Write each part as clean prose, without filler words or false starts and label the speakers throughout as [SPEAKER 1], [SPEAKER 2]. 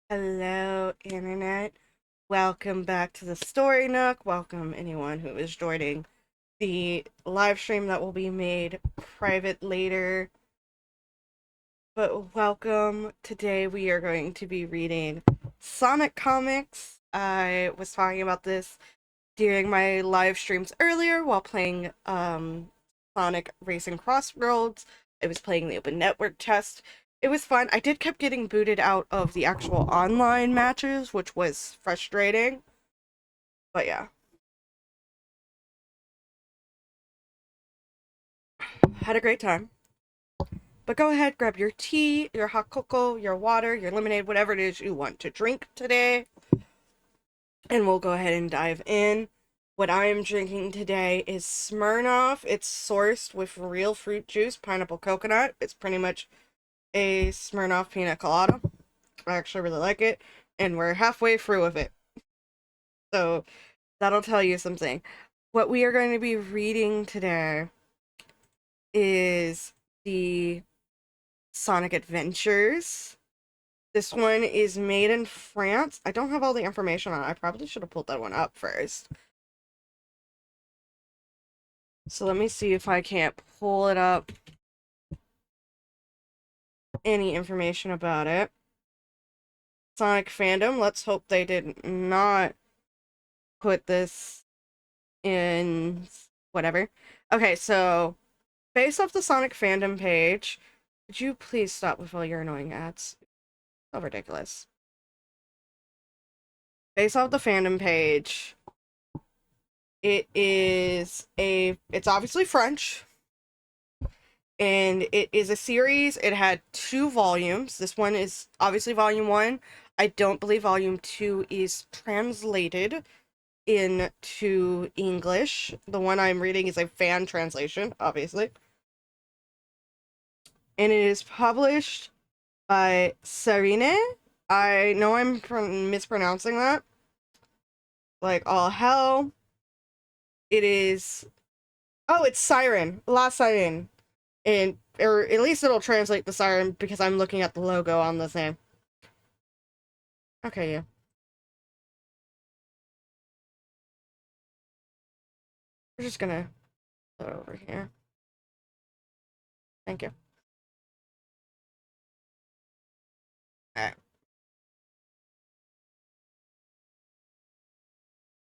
[SPEAKER 1] Hello, Internet. Welcome back to the Story Nook. Welcome anyone who is joining the live stream that will be made private later. But welcome. Today we are going to be reading Sonic comics. I was talking about this during my live streams earlier while playing Sonic Racing Crossroads. I was playing the open network test. It was fun. I did keep getting booted out of the actual online matches, which was frustrating. But yeah, had a great time. But go ahead, grab your tea, your hot cocoa, your water, your lemonade, whatever it is you want to drink today, and we'll go ahead and dive in. What I am drinking today is Smirnoff. It's sourced with real fruit juice, pineapple coconut. It's pretty much a Smirnoff pina colada. I actually really like it, and we're halfway through with it. So that'll tell you something. What we are going to be reading today is the Sonic Adventures. This one is made in France. I don't have all the information on it. I probably should have pulled that one up first. So let me see if I can't pull it up. Any information about it. Sonic fandom. Let's hope they did not put this in whatever. Okay, so based off the Sonic fandom page, could you please stop with all your annoying ads? So ridiculous. Based off the fandom page, it's obviously French, and it is a series. It had 2 volumes. This one is obviously volume 1. I don't believe volume 2 is translated into English. The one I'm reading is a fan translation, obviously. And it is published by Serine. I know I'm mispronouncing that. Like all hell. It is. Oh, it's Siren. La Siren. And or at least it'll translate the siren because I'm looking at the logo on the thing. Okay, yeah. We're just gonna put it over here. Thank you. Alright.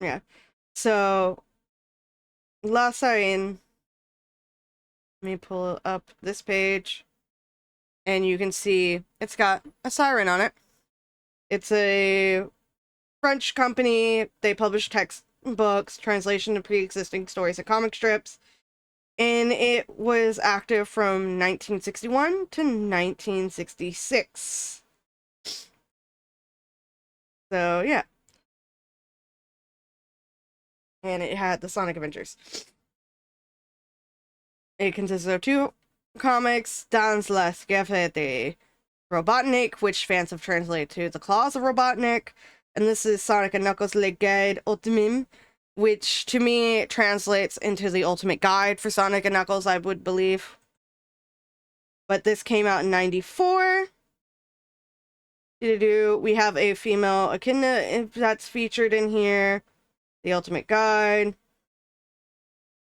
[SPEAKER 1] Yeah. So La Siren. Let me pull up this page. And you can see it's got a siren on it. It's a French company. They publish textbooks, translation of pre-existing stories and comic strips. And it was active from 1961 to 1966. So, yeah. And it had the Sonic Adventures. It consists of 2 comics, Dans la Scafe de Robotnik, which fans have translated to The Claws of Robotnik, and this is Sonic and Knuckles Le Guide Ultime, which to me translates into the ultimate guide for Sonic and Knuckles, I would believe. But this came out in 94. We have a female echidna that's featured in here. The ultimate guide.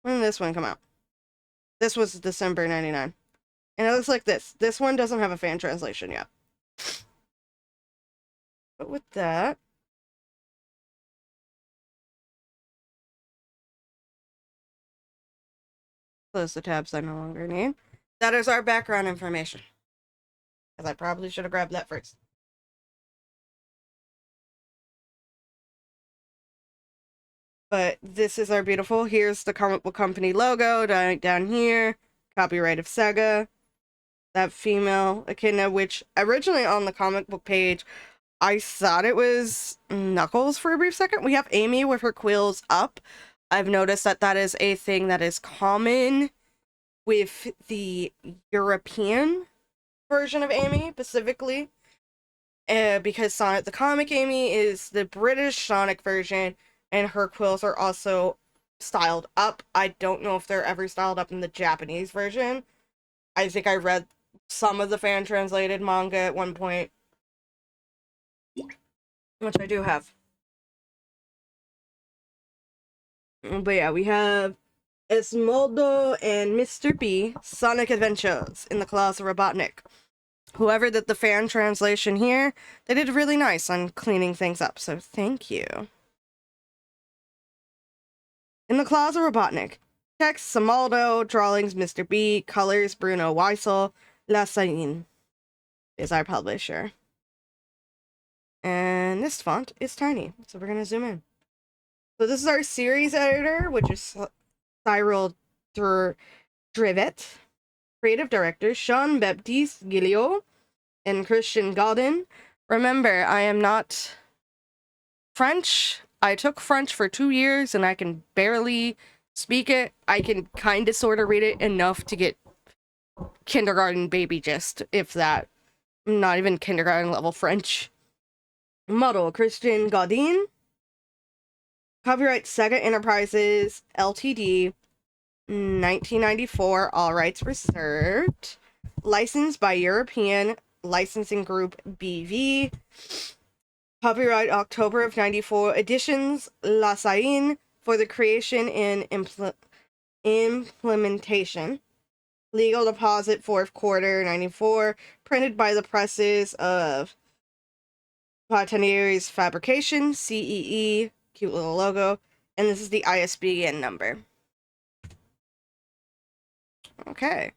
[SPEAKER 1] When did this one come out? This was December 99. And it looks like this. This one doesn't have a fan translation yet. But with that, close the tabs I no longer need. That is our background information. Because I probably should have grabbed that first. But this is our beautiful. Here's the comic book company logo down here. Copyright of Sega. That female echidna, which originally on the comic book page, I thought it was Knuckles for a brief second. We have Amy with her quills up. I've noticed that that is a thing that is common with the European version of Amy, specifically. Because Sonic the Comic Amy is the British Sonic version, and her quills are also styled up. I don't know if they're ever styled up in the Japanese version. I think I read some of the fan translated manga at one point. which I do have. But yeah, we have Esmoldo and Mr. B, Sonic Adventures in the Claws of Robotnik. Whoever did the fan translation here, they did really nice on cleaning things up, so thank you. In the Claws of Robotnik, text Samaldo, drawings Mr. B, colors Bruno Weissel, Lassagne is our publisher. And this font is tiny, so we're going to zoom in. So this is our series editor, which is Cyril Drivet. Creative directors Jean Baptiste Gilliot and Christian Gaudin. Remember, I am not French. I took French for 2 years and I can barely speak it. I can kind of sort of read it enough to get kindergarten baby gist, if that. Not even kindergarten level French. Model Christian Gaudin. Copyright Sega Enterprises Ltd. 1994, all rights reserved. Licensed by European Licensing Group BV. Copyright October of 94. Editions Lassagne for the creation and implementation. Legal deposit 4th quarter 94. Printed by the presses of Patanieri's Fabrication, CEE. Cute little logo. And this is the ISBN number. Okay.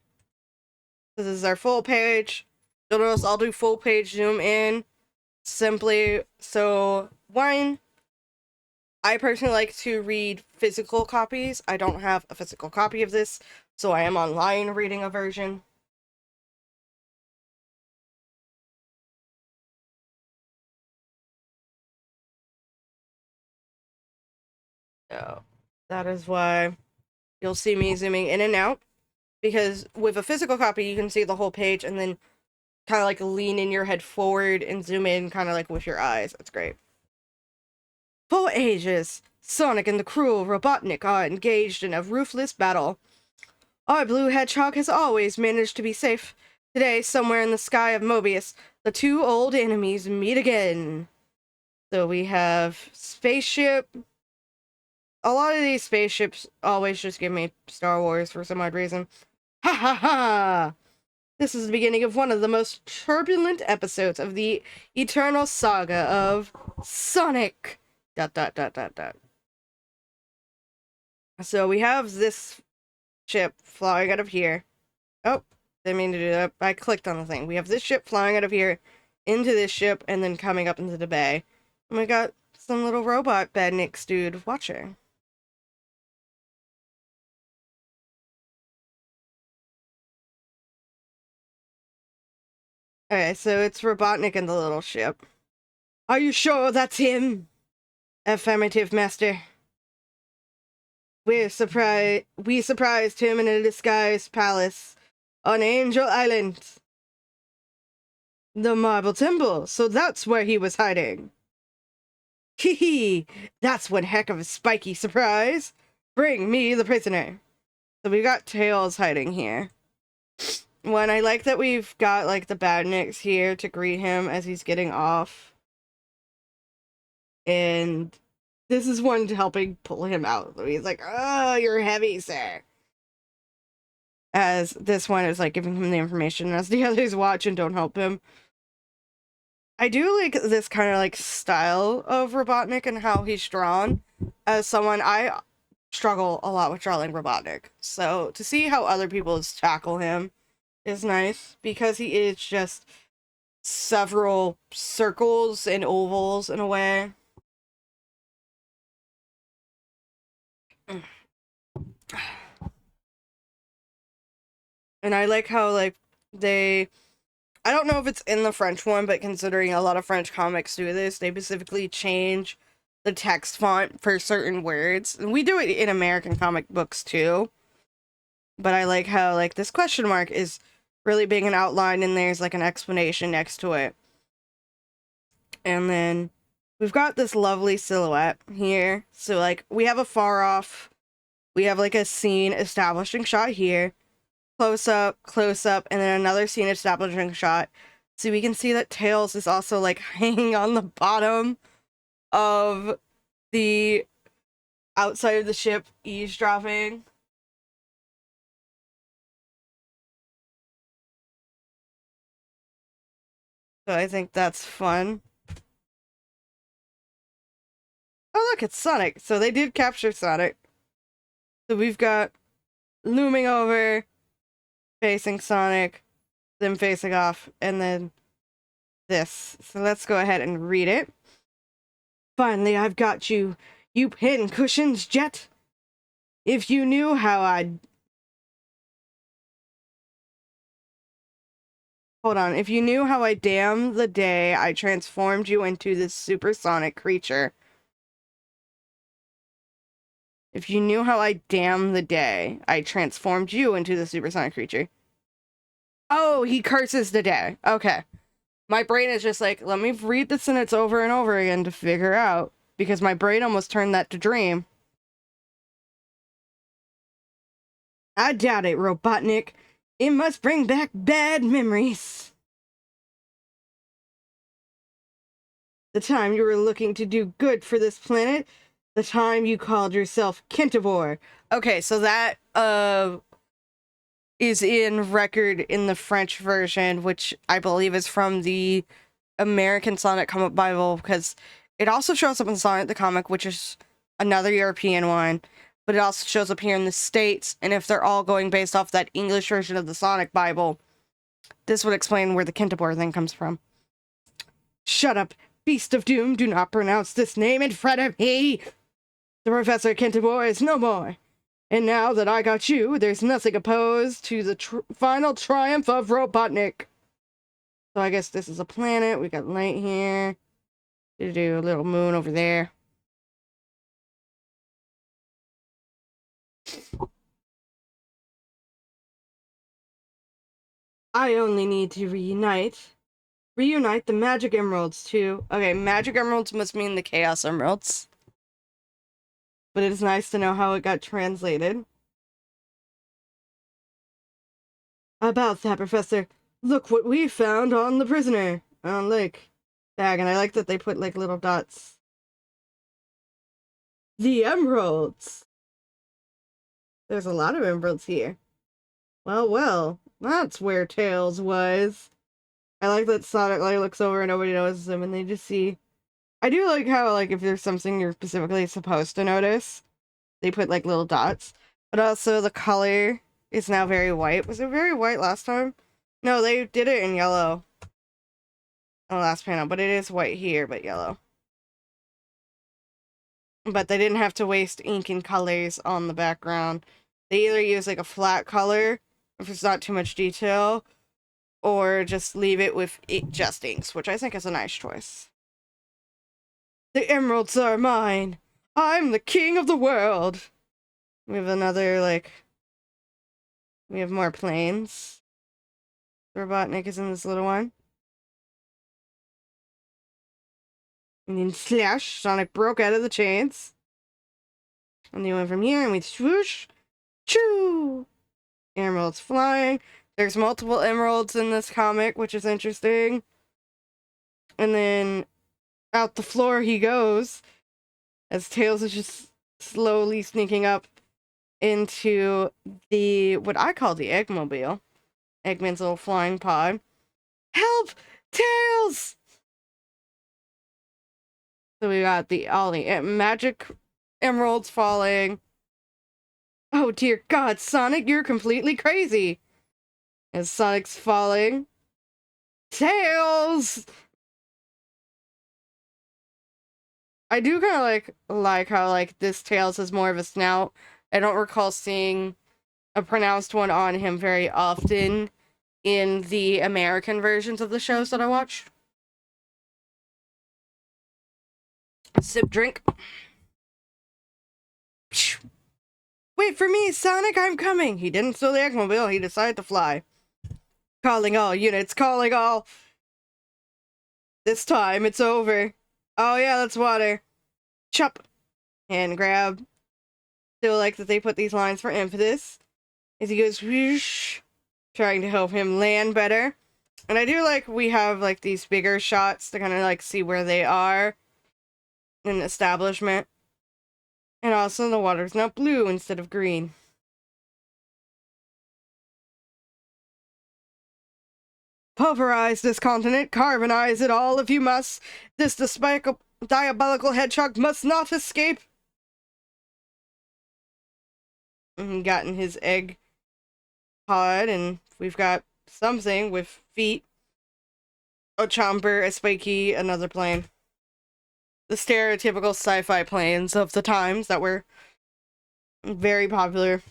[SPEAKER 1] This is our full page. You'll notice I'll do full page zoom in. Simply, so one, I personally like to read physical copies. I don't have a physical copy of this, so I am online reading a version. So that is why you'll see me zooming in and out, because with a physical copy, you can see the whole page and then kind of like lean in your head forward and zoom in kind of like with your eyes. It's great. For ages, Sonic and the cruel Robotnik are engaged in a ruthless battle. Our blue hedgehog has always managed to be safe. Today, somewhere in the sky of Mobius, the two old enemies meet again. So we have spaceship. A lot of these spaceships always just give me Star Wars for some odd reason. Ha ha ha! This is the beginning of one of the most turbulent episodes of the eternal saga of Sonic. ... So we have this ship flying out of here. Oh, didn't mean to do that. I clicked on the thing. We have this ship flying out of here into this ship and then coming up into the bay. And we got some little robot badniks dude watching. Okay, so it's Robotnik and the little ship. Are you sure that's him? Affirmative, master. We surprised him in a disguised palace on Angel Island. The Marble Temple, so that's where he was hiding. Hee hee, that's one heck of a spiky surprise. Bring me the prisoner. So we got Tails hiding here. One, I like that we've got like the badniks here to greet him as he's getting off. And this is one helping pull him out. He's like, oh, you're heavy, sir. As this one is like giving him the information as the others watch and don't help him. I do like this kind of like style of Robotnik and how he's drawn. As someone, I struggle a lot with drawing Robotnik. So to see how other people tackle him is nice, because he is just several circles and ovals in a way. And I like how like I don't know if it's in the French one, but considering a lot of French comics do this, they specifically change the text font for certain words. And we do it in American comic books too. But I like how like this question mark is really being an outline and there's like an explanation next to it. And then we've got this lovely silhouette here. So like we have a far off, we have like a scene establishing shot here. Close up, and then another scene establishing shot. So we can see that Tails is also like hanging on the bottom of the outside of the ship eavesdropping. So I think that's fun. Oh, look, it's Sonic. So they did capture Sonic. So we've got looming over, facing Sonic, them facing off, and then this. So let's go ahead and read it. Finally, I've got you, you pin cushions, Jet. If you knew how I'd... Hold on. If you knew how I damned the day I transformed you into this supersonic creature. If you knew how I damned the day I transformed you into the supersonic creature. Oh, he curses the day. Okay. My brain is just like, let me read the sentence over and over again to figure out. Because my brain almost turned that to dream. I doubt it, Robotnik. It must bring back bad memories. The time you were looking to do good for this planet. The time you called yourself Kentavor. Okay, so that, is in record in the French version, which I believe is from the American Sonic Comic Bible, because it also shows up in Sonic the Comic, which is another European one, but it also shows up here in the States, and if they're all going based off that English version of the Sonic Bible, this would explain where the Kentavor thing comes from. Shut up, Beast of Doom, do not pronounce this name in front of me! The Professor Kentavor is no more. And now that I got you, there's nothing opposed to the final triumph of Robotnik. So I guess this is a planet. We got light here. Do a little moon over there. I only need to reunite the magic emeralds too. Okay, magic emeralds must mean the chaos emeralds. But it's nice to know how it got translated. About that, Professor. Look what we found on the prisoner. On Lake bag, and I like that they put like little dots. The emeralds! There's a lot of emeralds here. Well, that's where Tails was. I like that Sonic like looks over and nobody notices him and they just see. I do like how like if there's something you're specifically supposed to notice, they put like little dots. But also the color is now very white. Was it very white last time? No, they did it in yellow on the last panel, but it is white here, but yellow. But they didn't have to waste ink and colors on the background. They either use like a flat color if it's not too much detail, or just leave it with just inks, which I think is a nice choice. The emeralds are mine. I'm the king of the world. We have another, like, we have more planes. Robotnik is in this little one. And then slash, Sonic broke out of the chains. And they went from here and we swoosh, choo! Emeralds flying. There's multiple emeralds in this comic, which is interesting. And then out the floor he goes as Tails is just slowly sneaking up into the, what I call the Eggmobile. Eggman's little flying pod. Help! Tails! So we got all the magic emeralds falling. Oh dear God, Sonic, you're completely crazy. As Sonic's falling. Tails! I do kind of like how like this Tails is more of a snout. I don't recall seeing a pronounced one on him very often in the American versions of the shows that I watched. Sip drink. Wait for me, Sonic, I'm coming! He didn't steal the Eggmobile, he decided to fly. Calling all units, calling all! This time, it's over. Oh yeah, that's water. Chop! Hand grab. Still like that they put these lines for impetus. As he goes whoosh, trying to help him land better. And I do like we have like these bigger shots to kind of like see where they are. an establishment. And also the water's not blue instead of green. Pulverize this continent, carbonize it all if you must. This diabolical hedgehog must not escape. And gotten his egg pod, and we've got something with feet. A chomper, a spiky, another plane. The stereotypical sci-fi planes of the times that were very popular.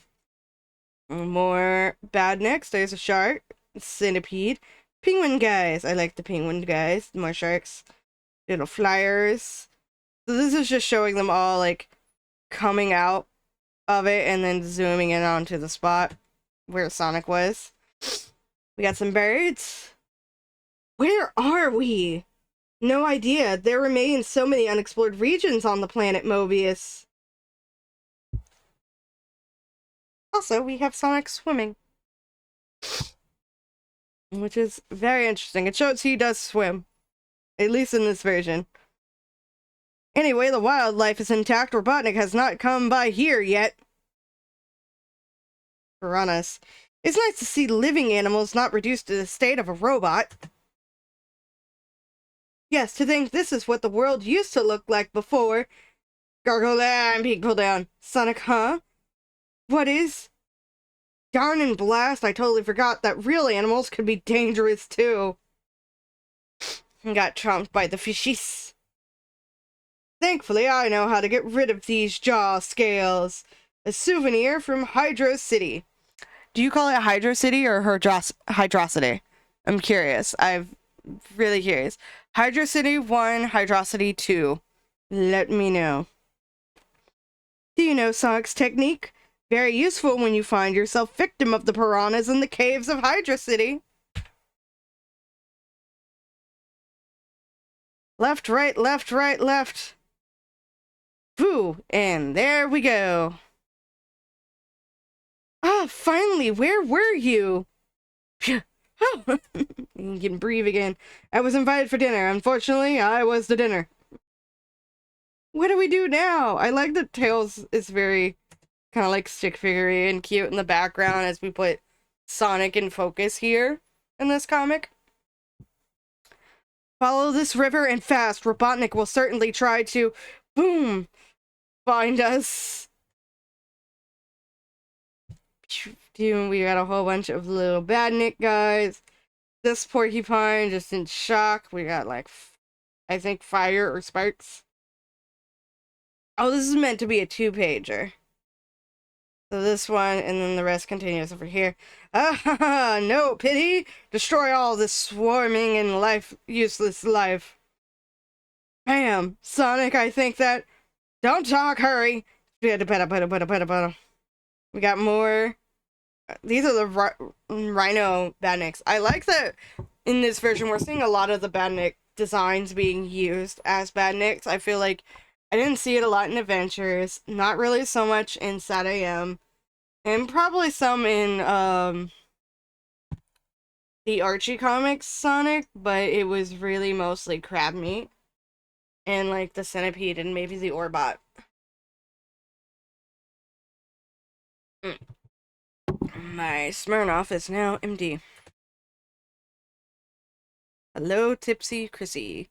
[SPEAKER 1] More badniks. There's a shark, centipede, penguin guys. I like the penguin guys. More sharks, little flyers. So this is just showing them all like coming out of it and then zooming in onto the spot where Sonic was. We got some birds. Where are we? No idea. There remain so many unexplored regions on the planet Mobius. Also, we have Sonic swimming, which is very interesting. It shows he does swim, at least in this version. Anyway, the wildlife is intact. Robotnik has not come by here yet. Piranhas. It's nice to see living animals not reduced to the state of a robot. Yes, to think this is what the world used to look like before. Gargle and people down. Sonic, huh? What is? Darn and blast, I totally forgot that real animals could be dangerous too. Got chomped by the fishies. Thankfully, I know how to get rid of these jaw scales. A souvenir from Hydro City. Do you call it Hydro City or Hydrocity? I'm curious. I'm really curious. Hydro City 1, Hydrocity 2. Let me know. Do you know Sonic's technique? Very useful when you find yourself victim of the piranhas in the caves of Hydro City. Left, right, left, right, left. Boo, and there we go. Ah, finally, where were you? Phew. Oh, you can breathe again. I was invited for dinner. Unfortunately, I was the dinner. What do we do now? I like that Tails is very kind of like stick figure-y and cute in the background as we put Sonic in focus here in this comic. Follow this river and fast. Robotnik will certainly try to, boom, find us. We got a whole bunch of little badnik guys. This porcupine just in shock. We got like, I think fire or sparks. Oh, this is meant to be a 2-pager. So this one, and then the rest continues over here. Ah, no pity! Destroy all this swarming and useless life. Bam! Sonic, I think that... Don't talk, hurry! We got more... These are the Rhino Badniks. I like that in this version we're seeing a lot of the Badnik designs being used as Badniks. I feel like I didn't see it a lot in Adventures, not really so much in Sad AM, and probably some in the Archie comics Sonic, but it was really mostly crab meat and like the centipede and maybe the Orbot. My Smirnoff is now empty. Hello, Tipsy Chrissy.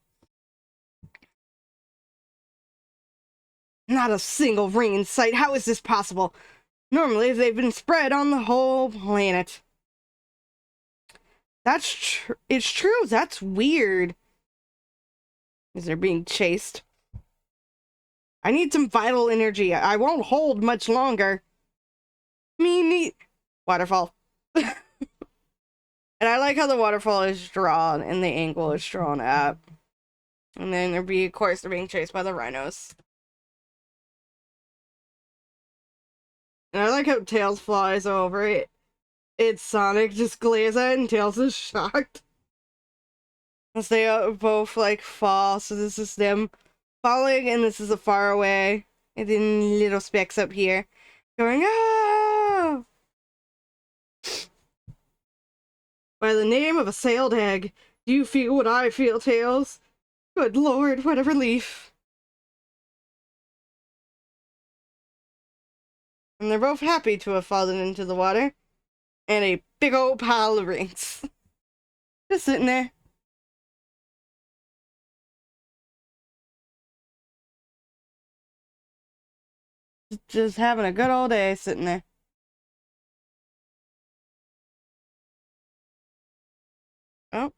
[SPEAKER 1] Not a single ring in sight. How is this possible? Normally, they've been spread on the whole planet. It's true. That's weird. Is they're being chased. I need some vital energy. I won't hold much longer. Me neat. Waterfall. And I like how the waterfall is drawn and the angle is drawn at. And then of course, they're being chased by the rhinos. And I like how Tails flies over it. It's Sonic just glares at it and Tails is shocked. As they both like fall, so this is them falling and this is a far away. And then little specks up here. Going, ah! By the name of a sailed egg, do you feel what I feel, Tails? Good lord, what a relief. And they're both happy to have fallen into the water. And a big old pile of rings. Just sitting there. Just having a good old day sitting there. Oh.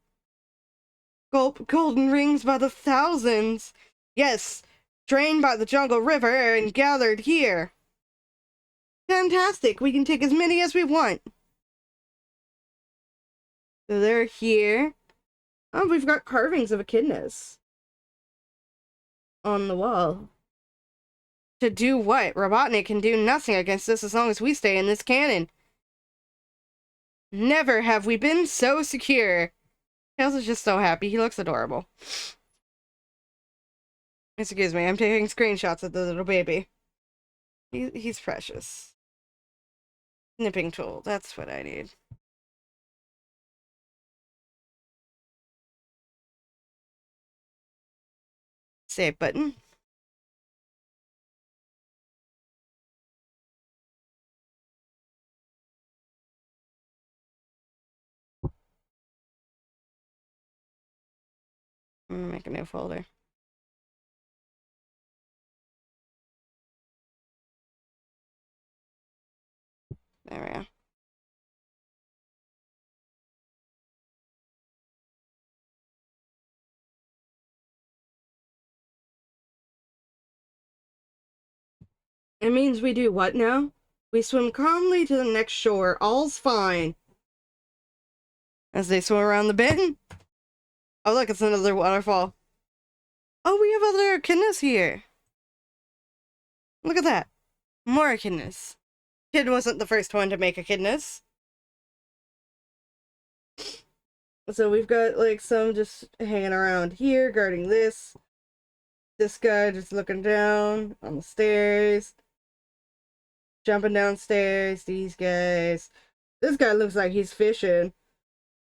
[SPEAKER 1] Golden rings by the thousands. Yes, drained by the jungle river and gathered here. Fantastic, we can take as many as we want. So they're here. Oh, we've got carvings of echidnas on the wall. To do what? Robotnik can do nothing against us as long as we stay in this cannon. Never have we been so secure. Tails is just so happy. He looks adorable. Excuse me, I'm taking screenshots of the little baby. He's precious. Snipping tool, that's what I need. Save button. Make a new folder. There we go. It means we do what now? We swim calmly to the next shore. All's fine. As they swim around the bend. Oh, look, it's another waterfall. Oh, we have other echidnas here. Look at that. More echidnas. Kid wasn't the first one to make echidnas. So we've got, like, some just hanging around here, guarding this. This guy just looking down on the stairs. Jumping downstairs. These guys. This guy looks like he's fishing.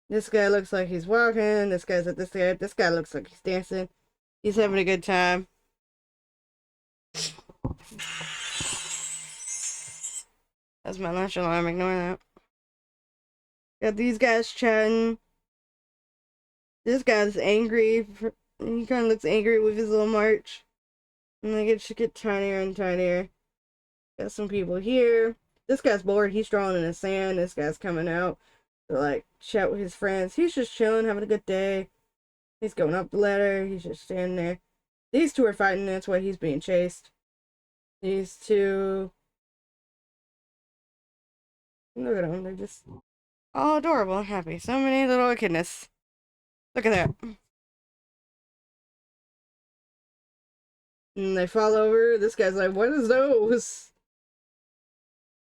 [SPEAKER 1] This guy looks like he's walking. This guy's at this guy. This guy looks like he's dancing. He's having a good time. That's my lunch alarm. Ignore that. Got these guys chatting. This guy's angry. He kind of looks angry with his little march. And they get tinier and tinier. Got some people here. This guy's bored. He's drawing in the sand. This guy's coming out to, like, chat with his friends. He's just chilling, having a good day. He's going up the ladder. He's just standing there. These two are fighting. That's why he's being chased. These two. Look at them. They're just all adorable and happy. So many little echidnas. Look at that. And they fall over. This guy's like, what is those?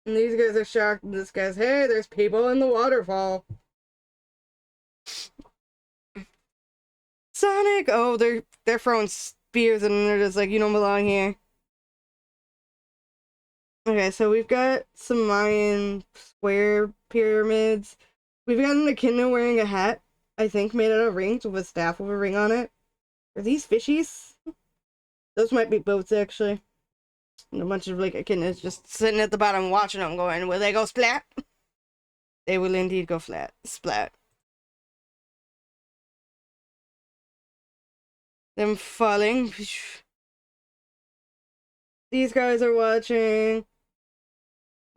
[SPEAKER 1] And these guys are shocked. And this guy's, hey, there's people in the waterfall. Sonic! Oh, they're throwing spears and they're just like, you don't belong here. Okay, so we've got some Mayan square pyramids. We've got an echidna wearing a hat, I think, made out of rings with a staff with a ring on it. Are these fishies? Those might be boats, actually. And a bunch of, like, echidnas just sitting at the bottom watching them going, will they go splat? They will indeed go splat. Them falling. These guys are watching.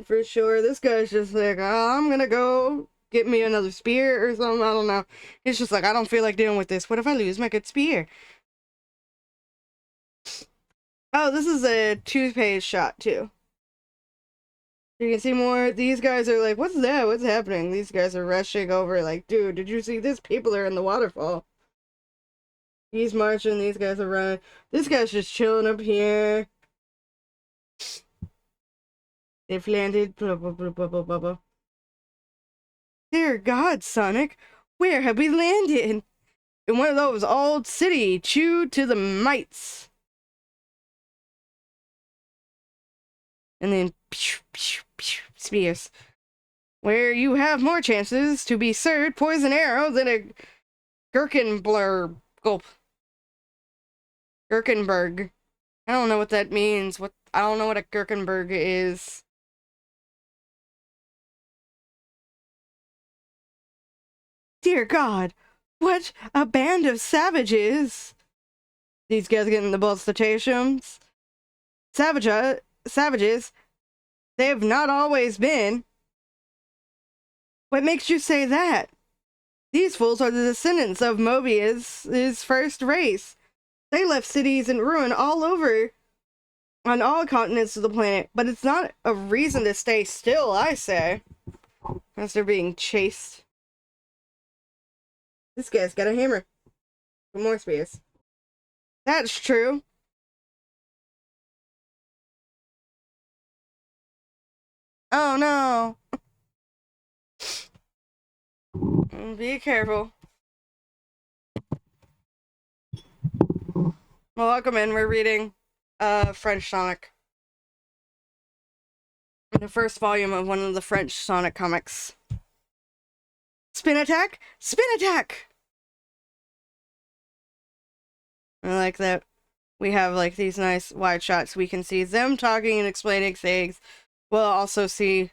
[SPEAKER 1] For sure. This guy's just like, oh, I'm gonna go get me another spear or something. I don't know. He's just like, I don't feel like dealing with this. What if I lose my good spear? Oh, this is a toothpaste shot, too. You can see more. These guys are like, what's that? What's happening? These guys are rushing over like, dude, did you see this? People are in the waterfall. He's marching. These guys are running. This guy's just chilling up here. They've landed. Blah, blah, blah, blah, blah, blah, blah. Dear God, Sonic, where have we landed? In one of those old city, chewed to the mites. And then, pew, pew, pew, spears. Where you have more chances to be served poison arrow than a gherkin gulp. Gherkinberg. I don't know what that means. I don't know what a Gherkinberg is. Dear God, what a band of savages! These guys getting the bolstatations. Savages, they have not always been. What makes you say that? These fools are the descendants of Mobius' first race. They left cities in ruin all over, on all continents of the planet, but it's not a reason to stay still, I say. As they're being chased. This guy's got a hammer. For more space. That's true. Oh no. Be careful. Well, welcome in. We're reading French Sonic. The first volume of one of the French Sonic comics. Spin attack? Spin attack! I like that we have like these nice wide shots. We can see them talking and explaining things. We'll also see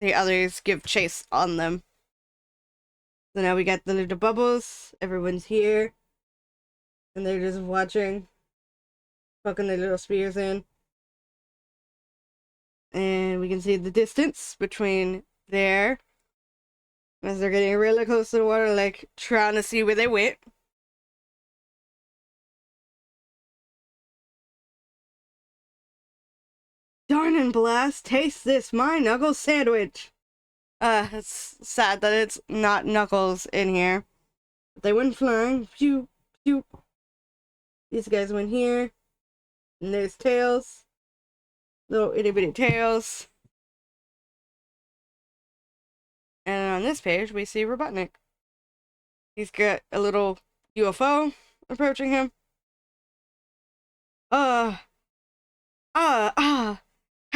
[SPEAKER 1] the others give chase on them. So now we got the little bubbles. Everyone's here. And they're just watching. Poking their little spears in. And we can see the distance between there. As they're getting really close to the water, like trying to see where they went. Darn and blast, taste this, my Knuckles sandwich. It's sad that it's not Knuckles in here. They went flying. Phew, phew. These guys went here. And there's Tails. Little itty bitty Tails. And on this page, we see Robotnik. He's got a little UFO approaching him. Had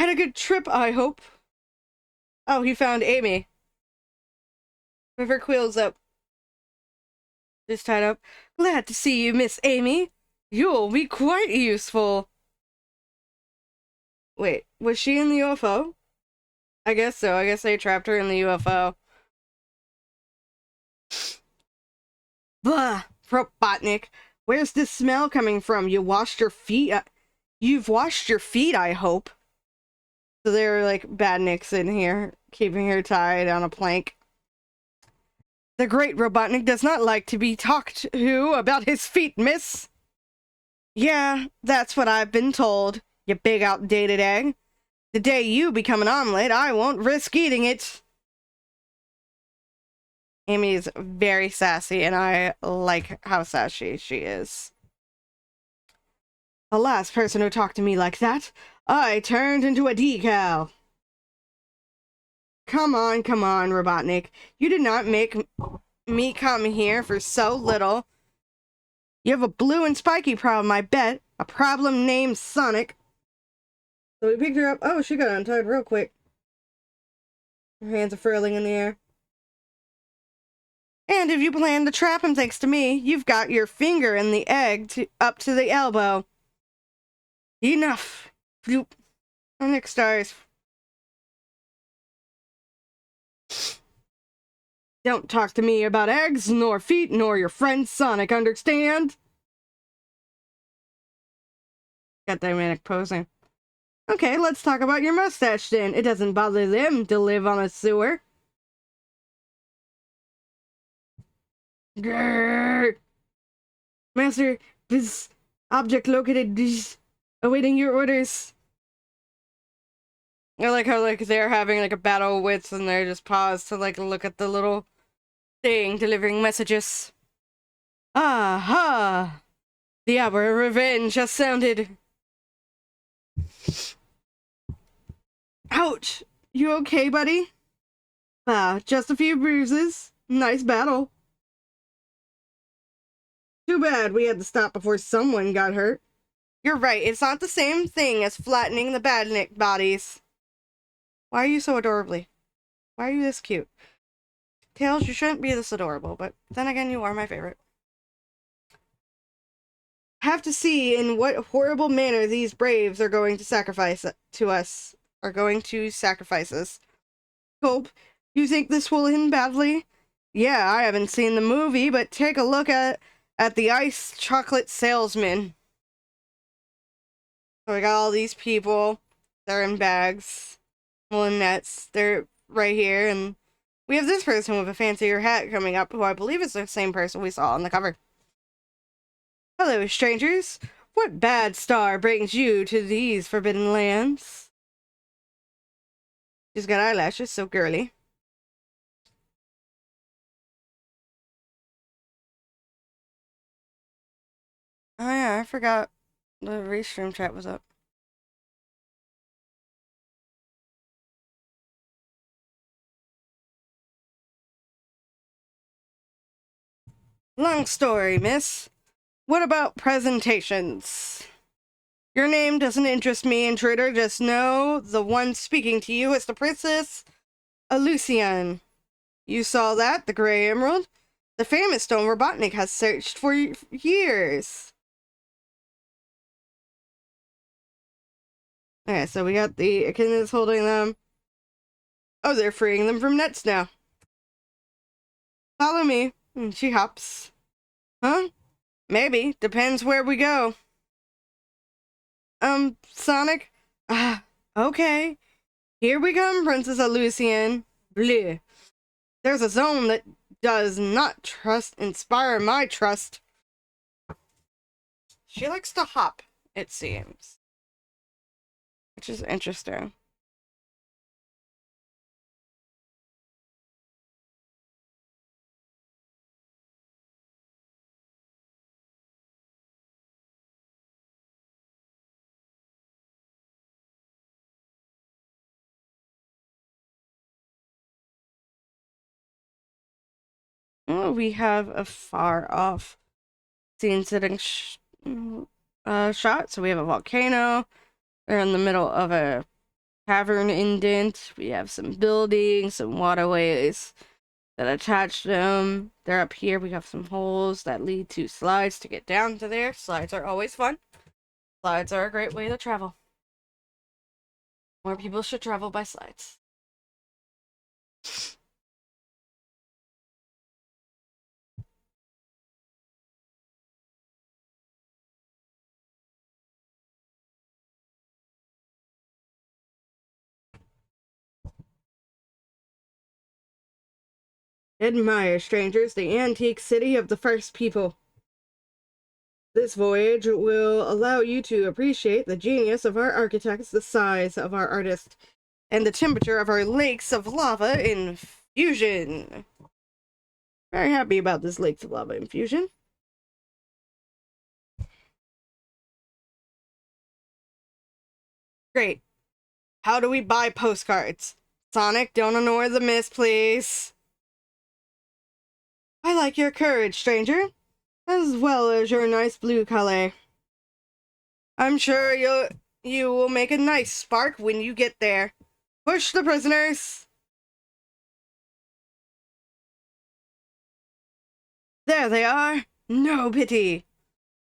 [SPEAKER 1] a good trip, I hope. Oh, he found Amy. With her quills up. Just tied up. Glad to see you, Miss Amy. You'll be quite useful. Wait, was she in the UFO? I guess so. I guess they trapped her in the UFO. Blah! Robotnik, where's this smell coming from? You washed your feet? You've washed your feet, I hope. So there are like badniks in here, keeping her tied on a plank. The great Robotnik does not like to be talked to about his feet, miss. Yeah, that's what I've been told, you big outdated egg. The day you become an omelet, I won't risk eating it. Amy is very sassy, and I like how sassy she is. The last person who talked to me like that, I turned into a decal. Come on, Robotnik. You did not make me come here for so little. You have a blue and spiky problem, I bet. A problem named Sonic. So we picked her up. Oh, she got untied real quick. Her hands are furling in the air. And if you plan to trap him thanks to me, you've got your finger in the egg up to the elbow. Enough. Floop. Nick stars. Don't talk to me about eggs, nor feet, nor your friend Sonic, understand? Got dynamic posing. Okay, let's talk about your mustache then. It doesn't bother them to live on a sewer. Grrr. Master, this object located awaiting your orders. I like how like they're having like a battle of wits and they're just paused to like look at the little thing delivering messages. Aha! The hour of revenge has sounded. Ouch! You okay, buddy? Ah, just a few bruises. Nice battle. Too bad we had to stop before someone got hurt. You're right, it's not the same thing as flattening the badnik bodies. Why are you so adorably? Why are you this cute? Tails, you shouldn't be this adorable, but then again, you are my favorite. Have to see in what horrible manner these braves are going to sacrifice to us. Are going to sacrifice us. Hope, you think this will end badly? Yeah, I haven't seen the movie, but take a look at the ice chocolate salesman. So we got all these people. They're in bags. Well, in nets. They're right here, and we have this person with a fancier hat coming up, who I believe is the same person we saw on the cover. Hello, strangers. What bad star brings you to these forbidden lands? She's got eyelashes, so girly. Oh yeah, I forgot the restream chat was up. Long story, miss. What about presentations? Your name doesn't interest me, intruder. Just know the one speaking to you is the Princess Alucian. You saw that? The Grey Emerald? The famous stone Robotnik has searched for years. Okay, so we got the echidnas holding them. Oh, they're freeing them from nets now. Follow me. And she hops. Huh? Maybe. Depends where we go. Sonic? Ah, okay. Here we come, Princess Lucian. Bleh. There's a zone that does not inspire my trust. She likes to hop, it seems. Which is interesting. Oh, we have a far off scene setting shot. So we have a volcano. We're in the middle of a cavern indent. We have some buildings, some waterways that attach them. They're up here. We have some holes that lead to slides to get down to there. Slides are always fun. Slides are a great way to travel. More people should travel by slides. Admire, strangers, the antique city of the first people. This voyage will allow you to appreciate the genius of our architects, the size of our artists, and the temperature of our lakes of lava infusion. Very happy about this lakes of lava infusion. Great. How do we buy postcards? Sonic, don't annoy the miss, please. I like your courage, stranger, as well as your nice blue color. I'm sure you will make a nice spark when you get there. Push the prisoners. There they are. No pity.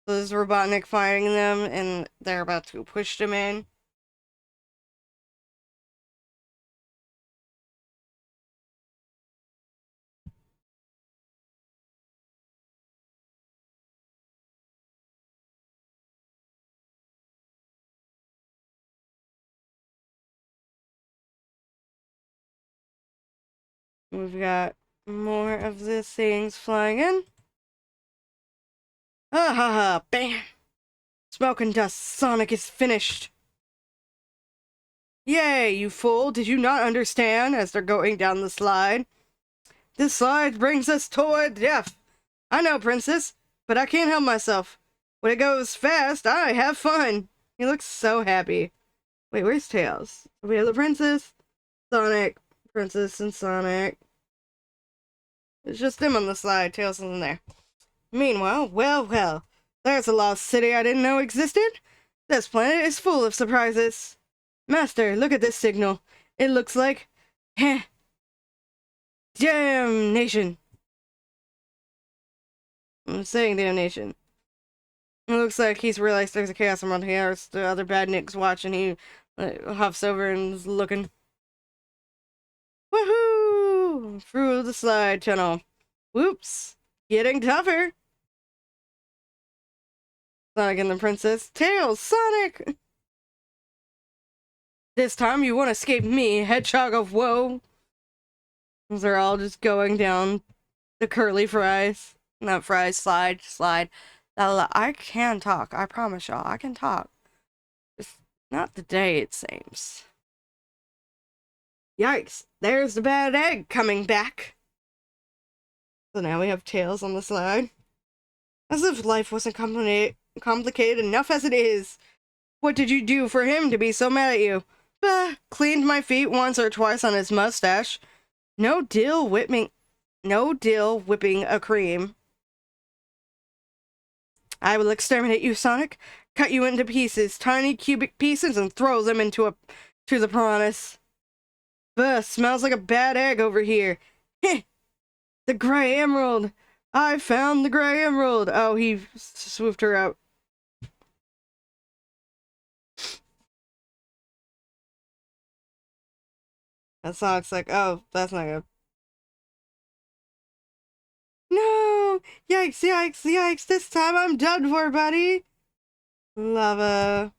[SPEAKER 1] There's Robotnik firing them, and they're about to push them in. We've got more of these things flying in. Ha ha ha! Bam! Smoke and dust. Sonic is finished. Yay, you fool! Did you not understand? As they're going down the slide. This slide brings us toward death. I know, princess, but I can't help myself. When it goes fast, I have fun. He looks so happy. Wait, where's Tails? We have the princess, Sonic, princess, and Sonic. It's just them on the slide. Tails isn't there. Meanwhile, well, there's a lost city I didn't know existed. This planet is full of surprises. Master, look at this signal. It looks like... Heh. Damnation. I'm saying damnation. It looks like he's realized there's a chaos around here. It's the other bad Nick's watching. He huffs over and is looking. Woohoo! Through the slide tunnel. Whoops. Getting tougher. Sonic and the Princess. Tails, Sonic! This time you won't escape me, Hedgehog of Woe. They're all just going down the curly fries. Not fries, slide. I can talk. I promise y'all, I can talk. Just not today, it seems. Yikes, there's the bad egg coming back. So now we have Tails on the slide. As if life wasn't complicated enough as it is. What did you do for him to be so mad at you? Cleaned my feet once or twice on his mustache. No dill whipping a cream. I will exterminate you, Sonic. Cut you into pieces, tiny cubic pieces, and throw them to the piranhas. Smells like a bad egg over here. Heh! The gray emerald! I found the gray emerald! Oh, he swooped her up. And Sonic's like, oh, that's not good. No! Yikes, this time I'm done for, buddy! Lava.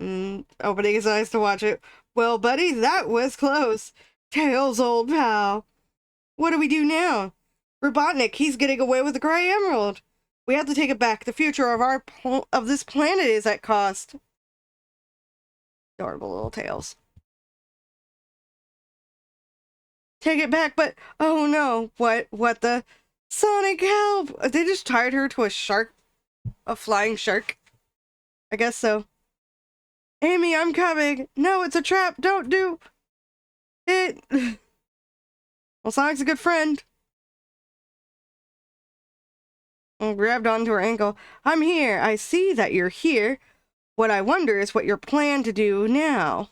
[SPEAKER 1] Opening his eyes to watch it. Well, buddy, that was close. Tails, old pal. What do we do now? Robotnik, he's getting away with the gray emerald. We have to take it back. The future of this planet is at cost. Adorable little Tails. Take it back, but oh no! What the? Sonic, help! They just tied her to a flying shark. I guess so. Amy, I'm coming. No, it's a trap. Don't do it. Well, Sonic's a good friend. I grabbed onto her ankle. I'm here. I see that you're here. What I wonder is what you plan to do now.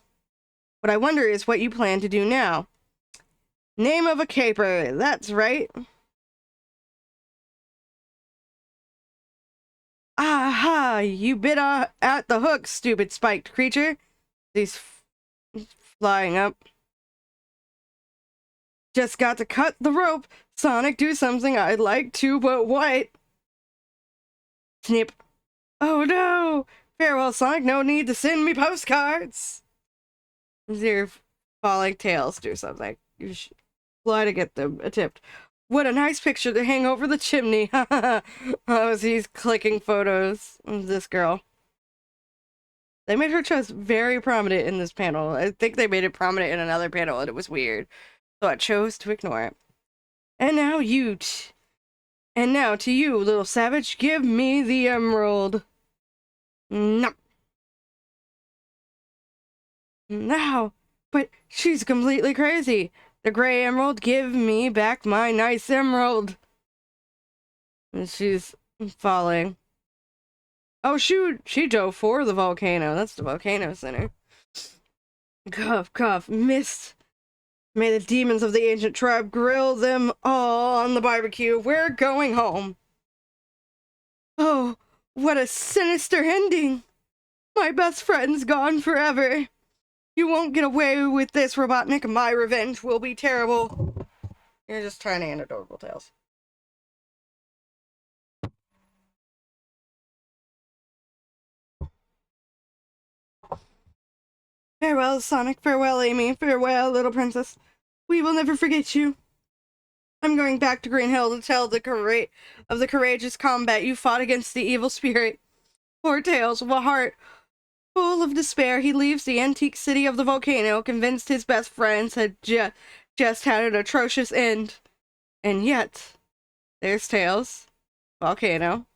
[SPEAKER 1] Name of a caper. That's right. Aha! You bit at the hook, stupid spiked creature. He's flying up. Just got to cut the rope. Sonic, do something I'd like to, but what? Snip. Oh no! Farewell, Sonic. No need to send me postcards. Your falling Tails, do something. You should fly to get them. Attempt. What a nice picture to hang over the chimney. Oh, he's clicking photos of this girl. They made her chest very prominent in this panel. I think they made it prominent in another panel and it was weird. So I chose to ignore it. And now to you, little savage, give me the emerald. No. Now, but she's completely crazy. The gray emerald, give me back my nice emerald. And she's falling. Oh shoot, she dove for the volcano. That's the volcano center. Cough, cough, mist. May the demons of the ancient tribe grill them all on the barbecue. We're going home. Oh, what a sinister ending. My best friend's gone forever. You won't get away with this, Robotnik. My revenge will be terrible. You're just tiny and adorable, Tails. Farewell, Sonic. Farewell, Amy. Farewell, little princess. We will never forget you. I'm going back to Green Hill to tell of the courageous combat you fought against the evil spirit. Poor Tails, with a heart full of despair, he leaves the antique city of the volcano, convinced his best friends had just had an atrocious end. And yet, there's Tails. Volcano.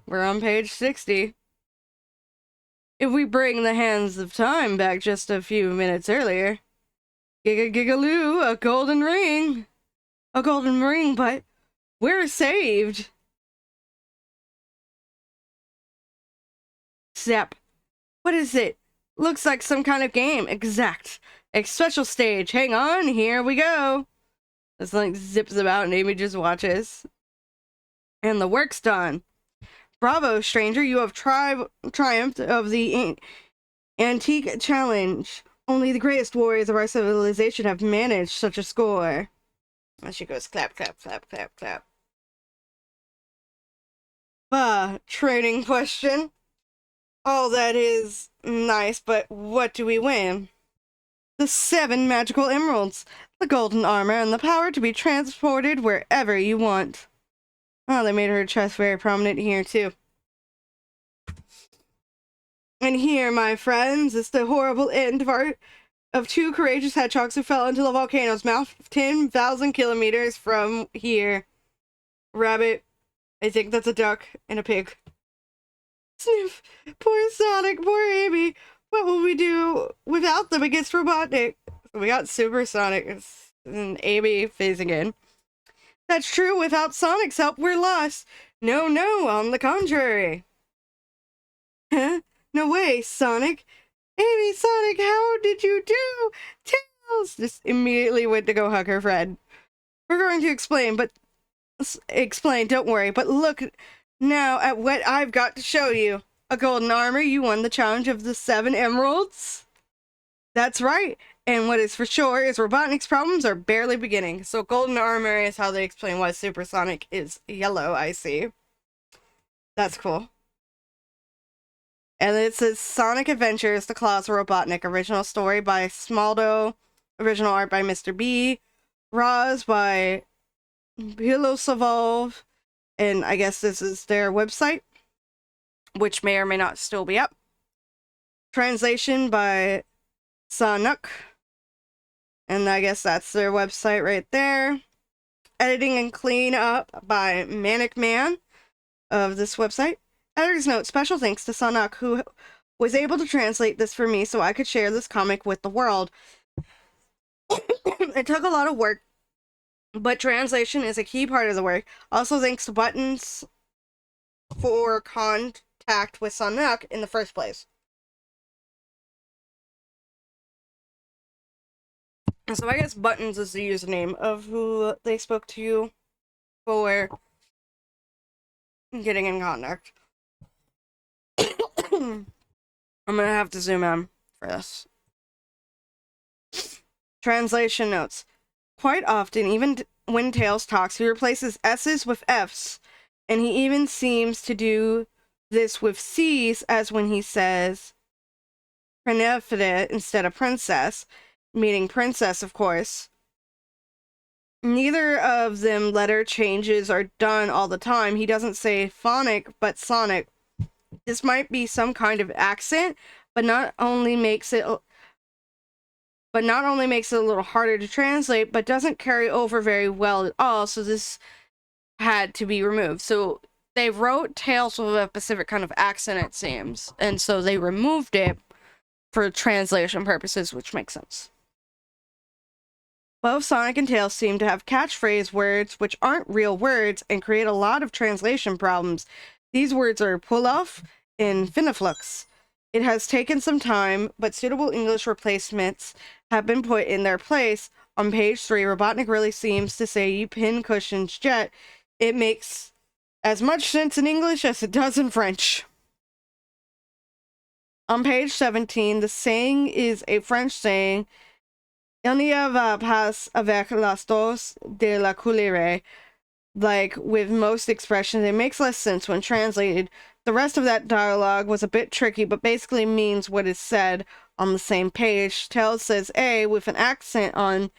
[SPEAKER 1] We're on page 60. If we bring the hands of time back just a few minutes earlier. Gigaloo, a golden ring. A golden ring, but we're saved. Zap. What is it? Looks like some kind of game. Exact. A special stage. Hang on, here we go. This like zips about and Amy just watches. And the work's done. Bravo, stranger. You have triumphed of the antique challenge. Only the greatest warriors of our civilization have managed such a score. And she goes, clap, clap, clap, clap, clap. Training question. All that is nice, but what do we win? The 7 magical emeralds, the golden armor, and the power to be transported wherever you want. Oh, they made her chest very prominent here, too. And here, my friends, is the horrible end of 2 courageous hedgehogs who fell into the volcano's mouth 10,000 kilometers from here. Rabbit, I think that's a duck, and a pig. Sniff, poor Sonic, poor Amy. What will we do without them against Robotnik? We got Supersonic and Amy phasing in. That's true, without Sonic's help, we're lost. No, on the contrary. Huh? No way, Sonic. Amy, Sonic, how did you do? Tails! Just immediately went to go hug her friend. We're going to explain, don't worry. But look now at what I've got to show you. A golden armor, you won the challenge of the 7 emeralds. That's right. And what is for sure is Robotnik's problems are barely beginning. So golden armor is how they explain why Supersonic is yellow, I see. That's cool. And it says Sonic Adventures, The Claws of Robotnik. Original story by Smaldo. Original art by Mr. B. Roz by Pilosovolve. And I guess this is their website, which may or may not still be up. Translation by Story Nook. And I guess that's their website right there. Editing and clean up by Manic Man of this website. Editor's note, special thanks to Story Nook, who was able to translate this for me so I could share this comic with the world. It took a lot of work, but translation is a key part of the work. Also thanks to Buttons for contact with Story Nook in the first place. So I guess Buttons is the username of who they spoke to you for getting in contact. I'm gonna have to zoom in for this. Translation notes. Quite often, even when Tails talks, he replaces S's with F's. And he even seems to do this with C's, as when he says Prenefide instead of princess, meaning princess, of course. Neither of them letter changes are done all the time. He doesn't say phonic, but sonic. This might be some kind of accent, but not only makes it a little harder to translate, but doesn't carry over very well at all, so this had to be removed. So they wrote Tails with a specific kind of accent, it seems, and so they removed it for translation purposes, which makes sense. Both Sonic and Tails seem to have catchphrase words which aren't real words and create a lot of translation problems. These words are pull-off and finiflux. It has taken some time, but suitable English replacements have been put in their place. On page 3, Robotnik really seems to say, "You pin cushions jet." It makes as much sense in English as it does in French. On page 17, the saying is a French saying, "Il n'y va pas avec las dos de la couleur." Like with most expressions, it makes less sense when translated. The rest of that dialogue was a bit tricky, but basically means what is said on the same page. Tails says A with an accent on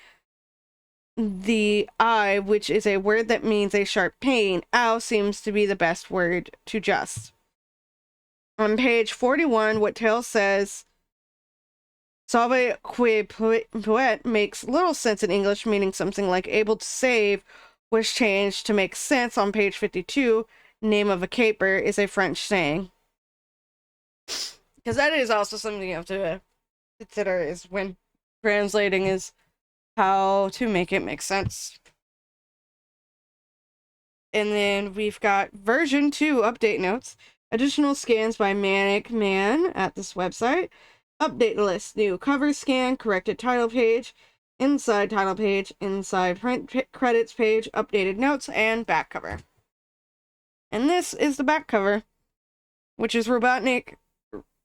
[SPEAKER 1] the I, which is a word that means a sharp pain. Ow seems to be the best word to just. On page 41, what Tails says, "Salve qui poet," makes little sense in English, meaning something like able to save, was changed to make sense on page 52. Name of a caper is a French saying. Because that is also something you have to consider is when translating is how to make it make sense. And then we've got version 2 update notes. Additional scans by Manic Man at this website. Update list. New cover scan. Corrected title page. Inside title page. Inside print credits page. Updated notes. And back cover. And this is the back cover, which is Robotnik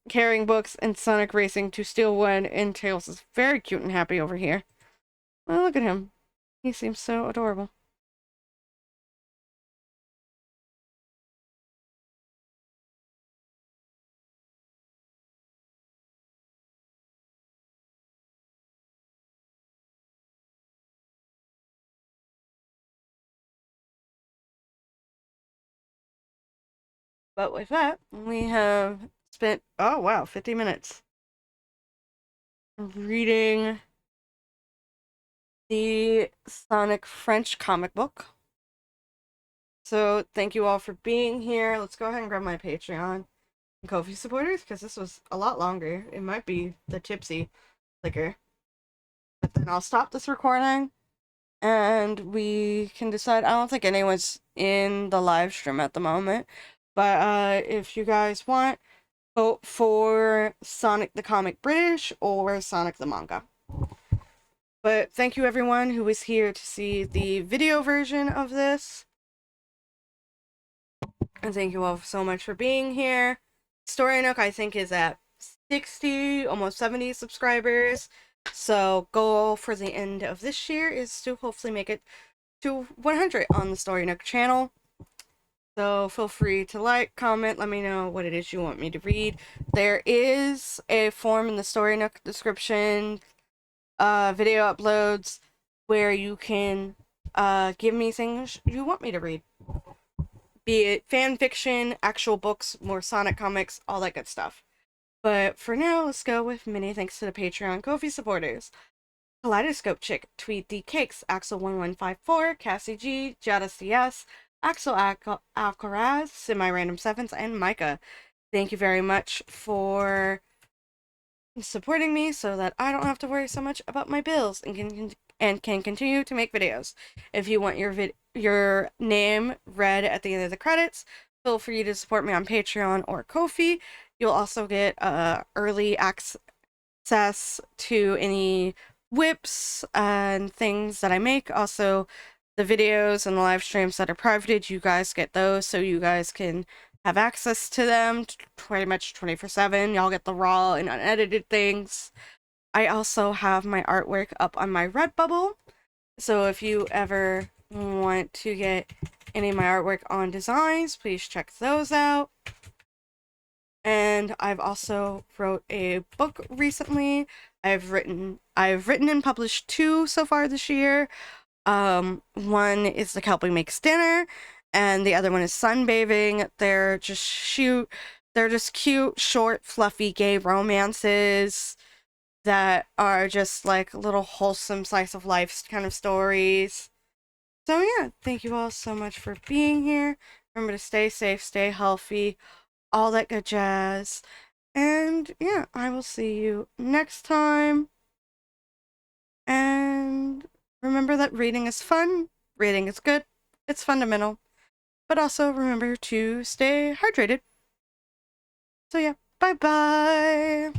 [SPEAKER 1] carrying books and Sonic racing to steal one, and Tails is very cute and happy over here. Oh, look at him. He seems so adorable. But with that, we have spent, oh wow, 50 minutes reading the Sonic French comic book. So thank you all for being here. Let's go ahead and grab my Patreon and Ko-fi supporters, because this was a lot longer. It might be the tipsy liquor. But then I'll stop this recording and we can decide. I don't think anyone's in the live stream at the moment. But if you guys want, vote for Sonic the Comic British or Sonic the Manga. But thank you everyone who was here to see the video version of this. And thank you all so much for being here. Story Nook, I think, is at 60, almost 70 subscribers. So goal for the end of this year is to hopefully make it to 100 on the Story Nook channel. So feel free to like, comment, let me know what it is you want me to read. There is a form in the Story Nook description, video uploads, where you can give me things you want me to read. Be it fan fiction, actual books, more Sonic comics, all that good stuff. But for now, let's go with many thanks to the Patreon Ko-fi supporters. Kaleidoscope Chick, Tweet the Cakes, Axel1154, Cassie G, Jada CS, Axel Alcaraz, Semi-Random Sevens, and Micah. Thank you very much for supporting me so that I don't have to worry so much about my bills and can continue to make videos. If you want your name read at the end of the credits, feel free to support me on Patreon or Ko-fi. You'll also get early access to any whips and things that I make. Also, the videos and the live streams that are privated, you guys get those so you guys can have access to them pretty much 24/7. Y'all get the raw and unedited things. I also have my artwork up on my Redbubble, so if you ever want to get any of my artwork on designs, please check those out. And I've also wrote a book recently. I've written and published 2 so far this year. One is The Kelpie Makes Dinner, and the other one is Sunbathing. They're just cute, short, fluffy gay romances that are just like little wholesome slice of life kind of stories. So yeah, thank you all so much for being here. Remember to stay safe, stay healthy, all that good jazz. And yeah, I will see you next time. And remember that reading is fun, reading is good, it's fundamental. But also remember to stay hydrated. So yeah, bye bye!